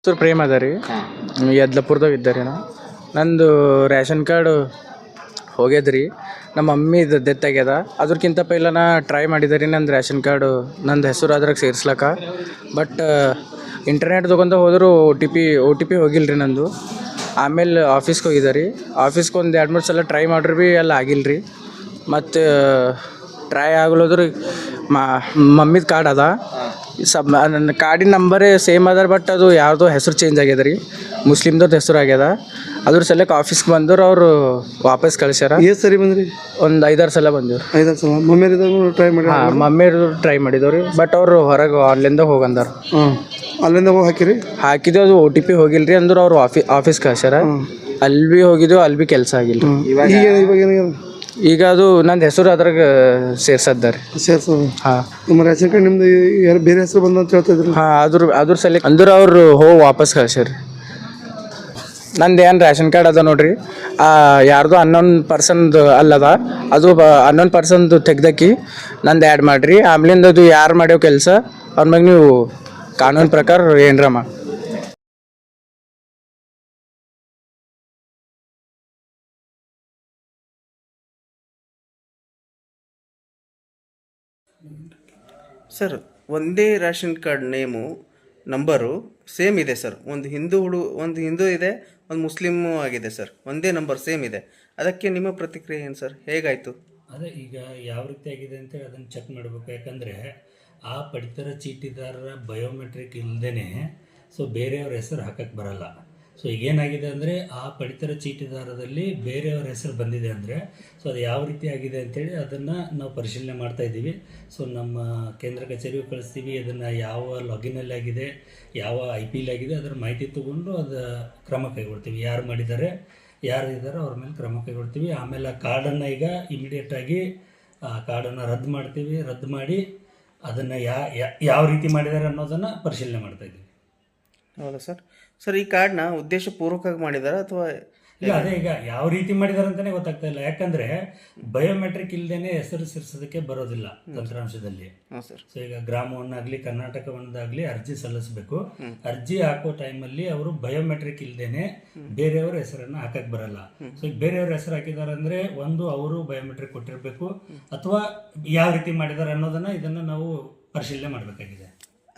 ಹೆಸರು ಪ್ರೇಮ್ ಅದ ರೀ. ಯದ್ಲಾಪುರದಾಗ ಇದ್ದಾರೆ ನಾ. ನಂದು ರೇಷನ್ ಕಾರ್ಡು ಹೋಗ್ಯದ ರೀ. ನಮ್ಮ ಮಮ್ಮಿದು ಡೆತ್ ಆಗ್ಯದ. ಅದ್ರಕ್ಕಿಂತ ಪೈಲ ನಾ ಟ್ರೈ ಮಾಡಿದೆ ರೀ ನಂದು ರೇಷನ್ ಕಾರ್ಡು ನಂದು ಹೆಸರು ಅದ್ರಾಗ ಸೇರ್ಸ್ಲಕ್ಕ. ಬಟ್ ಇಂಟರ್ನೆಟ್ ತೊಗೊಂಡು ಹೋದರೂ ಒ ಟಿ ಪಿ ಹೋಗಿಲ್ಲ ರೀ ನಂದು. ಆಮೇಲೆ ಆಫೀಸ್ಗೆ ಹೋಗಿದ್ದೆ ರೀ. ಆಫೀಸ್ಗೆ ಒಂದು 2-3 ಸಲ ಟ್ರೈ ಮಾಡ್ರಿ ಭೀ ಅಲ್ಲಿ ಆಗಿಲ್ಲ ರೀ. ಮತ್ತು ಟ್ರೈ ಆಗ್ಲೋದ್ರಿ ಮಮ್ಮಿದು ಕಾರ್ಡ್ ಅದ. ನನ್ನ ಕಾರ್ಡಿನ ನಂಬರೇ ಸೇಮ್ ಅದ, ಬಟ್ ಅದು ಯಾವುದೋ ಹೆಸರು ಚೇಂಜ್ ಆಗ್ಯದ ರೀ. ಮುಸ್ಲಿಮ್ದವ್ರದ್ದು ಹೆಸರು ಆಗ್ಯದ. ಅದ್ರ ಸಲಕ್ಕೆ ಆಫೀಸ್ಗೆ ಬಂದರು, ಅವರು ವಾಪಸ್ ಕಳಿಸ್ಯಾರ. ಎಷ್ಟು ಸರಿ ಬಂದ್ರಿ? ಒಂದು 5-6 ಸಲ ಬಂದಿವ್ರು. 5-6 ಸಲ ಮಮ್ಮಿಯರಿದಾಗ ಟ್ರೈ ಮಾಡಿ? ಹಾಂ, ಮಮ್ಮಿಯರು ಟ್ರೈ ಮಾಡಿದವ್ರು ರೀ. ಬಟ್ ಅವರು ಹೊರಗೆ ಆನ್ಲೈನ್ದಾಗ ಹೋಗಂದಾರ. ಅಲ್ಲಿಂದ ಹೋಗಿ ಹಾಕಿರಿ? ಹಾಕಿದ್ವಿ, ಅದು ಒ ಟಿ ಪಿ ಹೋಗಿಲ್ಲ ರೀ. ಅಂದ್ರೆ ಅವ್ರು ಆಫೀಸ್ ಕಳ್ಸ್ಯಾರ. ಅಲ್ಲಿ ಭೀ ಹೋಗಿದ್ವಿ, ಅಲ್ಲಿ ಭೀ ಕೆಲಸ ಆಗಿಲ್ಲ ರೀ. ಇವಾಗ ಈಗ ಅದು ನಂದು ಹೆಸರು ಅದ್ರಾಗ ಸೇರ್ಸದ್ದಾರೆ. ಹಾಂ, ನಿಮ್ಮ ರೇಷನ್ ಕಾರ್ಡ್ ನಿಮ್ದು ಯಾರು ಬೇರೆ ಹೆಸರು ಬಂದ ಅಂತ ಹೇಳ್ತಾ ಇದ್ರಿ? ಹಾಂ, ಅದ್ರ ಸಲ ಅಂದ್ರೆ ಅವ್ರು ವಾಪಸ್ ಕಳ್ಸ್ಯಾರ. ನಂದು ಏನು ರೇಷನ್ ಕಾರ್ಡ್ ಅದ ನೋಡ್ರಿ, ಯಾರ್ದು ಅನ್ನೋನ್ ಪರ್ಸನ್ದು ಅಲ್ಲದ, ಅದು ಅನ್ನೋನ್ ಪರ್ಸನ್ದು ತೆಗ್ದಕ್ಕಿ ನಂದು ಆ್ಯಡ್ ಮಾಡಿರಿ. ಆಮ್ಲಿಂದ ಅದು ಯಾರು ಮಾಡ್ಯೋ ಕೆಲಸ ಅವ್ರ ಮ್ಯಾಗ ನೀವು ಕಾನೂನು ಪ್ರಕಾರ ಏನರ ಮಾಡಿ. ಸರ್, ಒಂದೇ ration card name number same ಇದೆ ಸರ್. ಒಂದು ಹಿಂದೂ ಇದೆ, ಒಂದು ಮುಸ್ಲಿಮು ಆಗಿದೆ ಸರ್. ಒಂದೇ ನಂಬರ್ ಸೇಮ್ ಇದೆ. ಅದಕ್ಕೆ ನಿಮ್ಮ ಪ್ರತಿಕ್ರಿಯೆ ಏನು ಸರ್? ಹೇಗಾಯಿತು? ಅದೇ ಈಗ ಯಾವ ರೀತಿ ಆಗಿದೆ ಅಂತೇಳಿ ಅದನ್ನು ಚೆಕ್ ಮಾಡಬೇಕು. ಯಾಕಂದರೆ ಆ ಪಡಿತರ ಚೀಟಿದಾರರ ಬಯೋಮೆಟ್ರಿಕ್ ಇಲ್ಲದೇ ಬೇರೆಯವ್ರ ಹೆಸರು ಹಾಕಕ್ಕೆ ಬರಲ್ಲ. ಸೊ ಈಗೇನಾಗಿದೆ ಅಂದರೆ ಆ ಪಡಿತರ ಚೀಟಿದಾರದಲ್ಲಿ ಬೇರೆಯವ್ರ ಹೆಸರು ಬಂದಿದೆ ಅಂದರೆ ಅದು ಯಾವ ರೀತಿ ಆಗಿದೆ ಅಂಥೇಳಿ ಅದನ್ನು ನಾವು ಪರಿಶೀಲನೆ ಮಾಡ್ತಾಯಿದ್ದೀವಿ. ಸೊ ನಮ್ಮ ಕೇಂದ್ರ ಕಚೇರಿಗೂ ಕಳಿಸ್ತೀವಿ. ಅದನ್ನು ಯಾವ ಲಾಗಿನಲ್ಲಿ ಆಗಿದೆ, ಯಾವ IP ಆಗಿದೆ, ಅದರ ಮಾಹಿತಿ ತೊಗೊಂಡು ಅದು ಕ್ರಮ ಕೈಗೊಳ್ತೀವಿ. ಯಾರು ಮಾಡಿದ್ದಾರೆ, ಯಾರು ಇದ್ದಾರೆ ಅವ್ರ ಮೇಲೆ ಕ್ರಮ ಕೈಗೊಳ್ತೀವಿ. ಆಮೇಲೆ ಆ ಕಾರ್ಡನ್ನು ಈಗ ಇಮಿಡಿಯೇಟಾಗಿ ಆ ಕಾರ್ಡನ್ನು ರದ್ದು ಮಾಡಿ ಅದನ್ನು ಯಾವ ರೀತಿ ಮಾಡಿದ್ದಾರೆ ಅನ್ನೋದನ್ನು ಪರಿಶೀಲನೆ ಮಾಡ್ತಾಯಿದ್ದೀವಿ. ಹೌದಾ ಸರ್, ಈ ಕಾರ್ಡ್ನ ಉದ್ದೇಶಪೂರ್ವಕವಾಗಿ ಮಾಡಿದಾರಾ ಅಥವಾ ಈಗ ಯಾವ ರೀತಿ ಮಾಡಿದಾರೆ ಅಂತಲೇ ಗೊತ್ತಾಗ್ತಾ ಇಲ್ಲ. ಯಾಕಂದರೆ ಬಯೋಮೆಟ್ರಿಕ್ ಇಲ್ಲದೇ ಹೆಸರು ಸೇರಿಸೋದಕ್ಕೆ ಬರೋದಿಲ್ಲ ತಂತ್ರಾಂಶದಲ್ಲಿ. ಸೊ ಈಗ ಗ್ರಾಮವನ್ನಾಗಲಿ ಕರ್ನಾಟಕವನ್ನಾಗಲಿ ಅರ್ಜಿ ಸಲ್ಲಿಸಬೇಕು. ಅರ್ಜಿ ಹಾಕೋ ಟೈಮಲ್ಲಿ ಅವರು ಬಯೋಮೆಟ್ರಿಕ್ ಇಲ್ಲದೇ ಬೇರೆಯವ್ರ ಹೆಸರನ್ನು ಹಾಕಕ್ಕೆ ಬರಲ್ಲ. ಸೊ ಈಗ ಬೇರೆಯವ್ರ ಹೆಸರು ಹಾಕಿದ್ದಾರೆ ಅಂದರೆ ಒಂದು ಅವರು ಬಯೋಮೆಟ್ರಿಕ್ ಕೊಟ್ಟಿರಬೇಕು, ಅಥವಾ ಯಾವ ರೀತಿ ಮಾಡಿದ್ದಾರೆ ಇದನ್ನು ನಾವು ಪರಿಶೀಲನೆ ಮಾಡಬೇಕಾಗಿದೆ.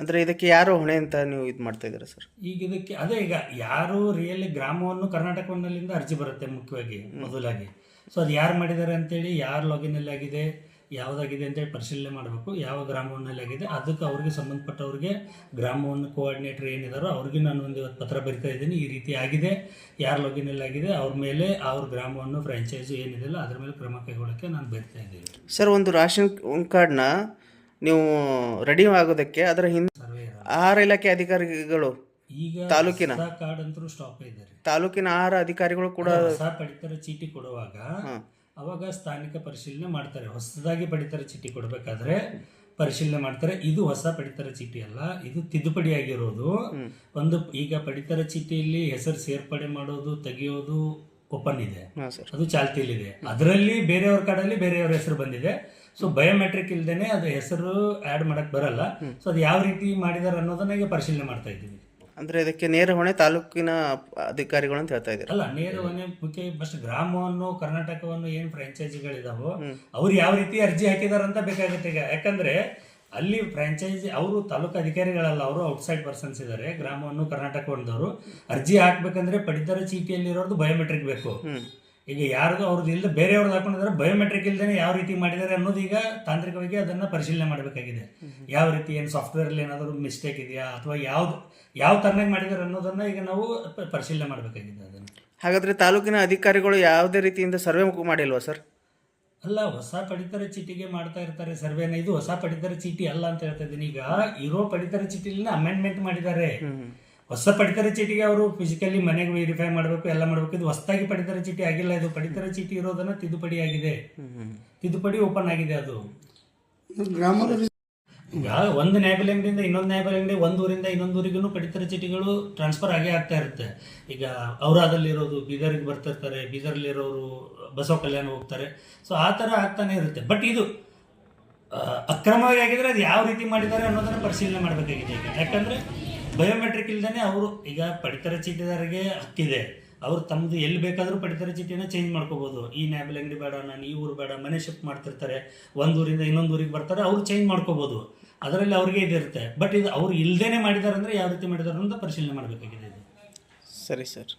ಅಂದರೆ ಇದಕ್ಕೆ ಯಾರು ಹೊಣೆ ಅಂತ ನೀವು ಇದು ಮಾಡ್ತಾ ಇದ್ದೀರಾ ಸರ್? ಈಗ ಇದಕ್ಕೆ ಈಗ ಯಾರು ರಿಯಲಿ ಗ್ರಾಮವನ್ನು ಕರ್ನಾಟಕವನ್ನಲ್ಲಿಂದ ಅರ್ಜಿ ಬರುತ್ತೆ ಮುಖ್ಯವಾಗಿ ಮೊದಲಾಗಿ. ಸೊ ಅದು ಯಾರು ಮಾಡಿದ್ದಾರೆ ಅಂತೇಳಿ, ಯಾರು ಲಾಗಿನಲ್ಲಿ ಆಗಿದೆ, ಯಾವುದಾಗಿದೆ ಅಂತೇಳಿ ಪರಿಶೀಲನೆ ಮಾಡಬೇಕು. ಯಾವ ಗ್ರಾಮವನ್ನಲ್ಲಿ ಆಗಿದೆ ಅದಕ್ಕೆ ಅವ್ರಿಗೆ ಸಂಬಂಧಪಟ್ಟವ್ರಿಗೆ ಗ್ರಾಮವನ್ನು ಕೋಆರ್ಡಿನೇಟರ್ ಏನಿದಾರೋ ಅವ್ರಿಗೆ ನಾನು ಒಂದು ಪತ್ರ ಬರಿತಾ ಇದ್ದೀನಿ. ಈ ರೀತಿ ಆಗಿದೆ, ಯಾರು ಲಾಗಿನಲ್ಲಿ ಆಗಿದೆ ಅವ್ರ ಮೇಲೆ ಅವ್ರ ಗ್ರಾಮವನ್ನು ಫ್ರಾಂಚೈಸು ಏನಿದೆಯಲ್ಲ ಅದ್ರ ಮೇಲೆ ಕ್ರಮ ಕೈಗೊಳ್ಳೋಕ್ಕೆ ನಾನು ಬರಿತಾ ಇದ್ದೀನಿ. ಸರ್, ಒಂದು ರೇಷನ್ ಕಾರ್ಡ್ನ ನೀವು ರೆಡಿ ಆಗೋದಕ್ಕೆ ಅದರ ಹಿಂದೆ ಆಹಾರ ಇಲಾಖೆ ಅಧಿಕಾರಿಗಳು ಈಗ ತಾಲೂಕಿನ ಕಾರ್ಡ್ ಅಂತೂ ಸ್ಟಾಪ್ ಇದ್ದಾರೆ. ತಾಲೂಕಿನ ಆಹಾರ ಅಧಿಕಾರಿಗಳು ಕೂಡ ಹೊಸ ಪಡಿತರ ಚೀಟಿ ಕೊಡುವಾಗ ಅವಾಗ ಸ್ಥಾನಿಕ ಪರಿಶೀಲನೆ ಮಾಡ್ತಾರೆ. ಹೊಸದಾಗಿ ಪಡಿತರ ಚೀಟಿ ಕೊಡಬೇಕಾದ್ರೆ ಪರಿಶೀಲನೆ ಮಾಡ್ತಾರೆ. ಇದು ಹೊಸ ಪಡಿತರ ಚೀಟಿ ಅಲ್ಲ, ಇದು ತಿದ್ದುಪಡಿ ಆಗಿರೋದು. ಈಗ ಪಡಿತರ ಚೀಟಿಯಲ್ಲಿ ಹೆಸರು ಸೇರ್ಪಡೆ ಮಾಡೋದು, ತೆಗೆಯೋದು ಓಪನ್ ಇದೆ, ಅದು ಚಾಲ್ತಿಯಲ್ಲಿದೆ. ಅದರಲ್ಲಿ ಬೇರೆಯವ್ರ ಕಾರ್ಡಲ್ಲಿ ಬೇರೆಯವ್ರ ಹೆಸರು ಬಂದಿದೆ. ಸೊ ಬಯೋಮೆಟ್ರಿಕ್ ಇಲ್ದೇನೆ ಅದು ಹೆಸರು ಆ್ಯಡ್ ಮಾಡಕ್ಕೆ ಬರಲ್ಲ. ಸೊ ಅದು ಯಾವ ರೀತಿ ಮಾಡಿದ್ದಾರೆ ಅನ್ನೋದನ್ನ ಈಗ ಪರಿಶೀಲನೆ ಮಾಡ್ತಾ ಇದ್ದೀವಿ. ಅಂದರೆ ಇದಕ್ಕೆ ನೇರ ಹೊಣೆ ತಾಲೂಕಿನ ಅಧಿಕಾರಿಗಳು ಅಂತ ಹೇಳ್ತಾ ಇದ್ದಾರೆ? ಅಲ್ಲ, ನೇರ ಹೊಣೆ ಫಸ್ಟ್ ಗ್ರಾಮವನ್ನು ಕರ್ನಾಟಕವನ್ನು ಏನು ಫ್ರಾಂಚೈಸಿಗಳಿದಾವೋ ಅವ್ರು ಯಾವ ರೀತಿ ಅರ್ಜಿ ಹಾಕಿದಾರಂತ ಬೇಕಾಗುತ್ತೆ ಈಗ. ಯಾಕಂದ್ರೆ ಅಲ್ಲಿ ಫ್ರಾಂಚೈಸಿ ಅವರು ತಾಲೂಕು ಅಧಿಕಾರಿಗಳಲ್ಲ, ಅವರು ಔಟ್ಸೈಡ್ ಪರ್ಸನ್ಸ್ ಇದ್ದಾರೆ. ಗ್ರಾಮವನ್ನು ಕರ್ನಾಟಕವನ್ನದವರು ಅರ್ಜಿ ಹಾಕ್ಬೇಕಂದ್ರೆ ಪಡಿತರ ಚೀಟಿಯಲ್ಲಿರೋದು ಬಯೋಮೆಟ್ರಿಕ್ ಬೇಕು. ಈಗ ಯಾರ್ದು ಅವ್ರದ್ದು ಇಲ್ಲದೆ ಬೇರೆಯವ್ರದ್ದು ಹಾಕೊಂಡಿದ್ದಾರೆ, ಬಯೋಮೆಟ್ರಿಕ್ ಇಲ್ಲದೇ ಯಾವ ರೀತಿ ಮಾಡಿದ್ದಾರೆ ಅನ್ನೋದು ಈಗ ತಾಂತ್ರಿಕವಾಗಿ ಅದನ್ನು ಪರಿಶೀಲನೆ ಮಾಡಬೇಕಾಗಿದೆ. ಯಾವ ರೀತಿ ಏನು ಸಾಫ್ಟ್ವೇರಲ್ಲಿ ಏನಾದರೂ ಮಿಸ್ಟೇಕ್ ಇದೆಯಾ ಅಥವಾ ಯಾವ ಥರನಾಗಿ ಮಾಡಿದ್ದಾರೆ ಅನ್ನೋದನ್ನು ಈಗ ನಾವು ಪರಿಶೀಲನೆ ಮಾಡಬೇಕಾಗಿದೆ ಅದನ್ನು. ಹಾಗಾದರೆ ತಾಲೂಕಿನ ಅಧಿಕಾರಿಗಳು ಯಾವುದೇ ರೀತಿಯಿಂದ ಸರ್ವೆ ಮಾಡಿಲ್ವಾ ಸರ್? ಅಲ್ಲ, ಹೊಸ ಪಡಿತರ ಚೀಟಿಗೆ ಮಾಡ್ತಾ ಇರ್ತಾರೆ ಸರ್ವೆನ. ಇದು ಹೊಸ ಪಡಿತರ ಚೀಟಿ ಅಲ್ಲ ಅಂತ ಹೇಳ್ತಾ ಇದ್ದೀನಿ. ಈಗ ಇರೋ ಪಡಿತರ ಚೀಟಿಲಿನ ಅಮೆಂಡ್ಮೆಂಟ್ ಮಾಡಿದ್ದಾರೆ. ಹೊಸ ಪಡಿತರ ಚೀಟಿಗೆ ಅವರು ಫಿಸಿಕಲಿ ಮನೆಗೆ ವೆರಿಫೈ ಮಾಡಬೇಕು, ಎಲ್ಲ ಮಾಡಬೇಕು. ಇದು ಹೊಸದಾಗಿ ಪಡಿತರ ಚೀಟಿ ಆಗಿಲ್ಲ. ಇದು ಪಡಿತರ ಚೀಟಿ ಇರೋದನ್ನ ತಿದ್ದುಪಡಿ ಆಗಿದೆ, ತಿದ್ದುಪಡಿ ಓಪನ್ ಆಗಿದೆ. ಅದು ಈಗ ಒಂದು ನ್ಯಾಯಬೆಲೆ ಅಂಗಡಿಯಿಂದ ಇನ್ನೊಂದು ನ್ಯಾಯಬೆಲೆ ಅಂಗಡಿ, ಒಂದು ಊರಿಂದ ಇನ್ನೊಂದು ಊರಿಗೂ ಪಡಿತರ ಚೀಟಿಗಳು ಟ್ರಾನ್ಸ್ಫರ್ ಆಗೇ ಆಗ್ತಾ ಇರುತ್ತೆ. ಈಗ ಔರಾದಲ್ಲಿರೋದು ಬೀದರ್ಗೆ ಬರ್ತಿರ್ತಾರೆ, ಬೀದರ್ಲಿರೋರು ಬಸವ ಕಲ್ಯಾಣ ಹೋಗ್ತಾರೆ. ಸೊ ಆ ಥರ ಆಗ್ತಾನೆ ಇರುತ್ತೆ. ಬಟ್ ಇದು ಅಕ್ರಮವಾಗಿ ಆಗಿದ್ರೆ ಅದು ಯಾವ ರೀತಿ ಮಾಡಿದ್ದಾರೆ ಅನ್ನೋದನ್ನು ಪರಿಶೀಲನೆ ಮಾಡಬೇಕಾಗಿದೆ ಈಗ. ಯಾಕಂದರೆ ಬಯೋಮೆಟ್ರಿಕ್ ಇಲ್ದೇ ಅವರು ಈಗ ಪಡಿತರ ಚೀಟಿದಾರರಿಗೆ ಹಕ್ಕಿದೆ, ಅವ್ರು ತಮ್ಮದು ಎಲ್ಲಿ ಬೇಕಾದರೂ ಪಡಿತರ ಚೀಟಿನ ಚೇಂಜ್ ಮಾಡ್ಕೋಬೋದು. ಈ ನ್ಯಾಬಲ್ ಅಂಗಡಿ ಬೇಡ, ನಾನು ಈ ಊರು ಬೇಡ, ಮನೆ ಶಿಫ್ಟ್ ಮಾಡ್ತಿರ್ತಾರೆ, ಒಂದು ಊರಿಂದ ಇನ್ನೊಂದು ಊರಿಗೆ ಬರ್ತಾರೆ, ಅವ್ರು ಚೇಂಜ್ ಮಾಡ್ಕೋಬೋದು, ಅದರಲ್ಲಿ ಅವ್ರಿಗೆ ಇದಿರುತ್ತೆ. ಬಟ್ ಇದು ಅವ್ರು ಇಲ್ಲದೇ ಮಾಡಿದ್ದಾರೆ ಅಂದರೆ ಯಾವ ರೀತಿ ಮಾಡಿದ್ದಾರೆ ಅಂತ ಪರಿಶೀಲನೆ ಮಾಡಬೇಕಾಗಿದೆ ಇದು. ಸರಿ ಸರ್.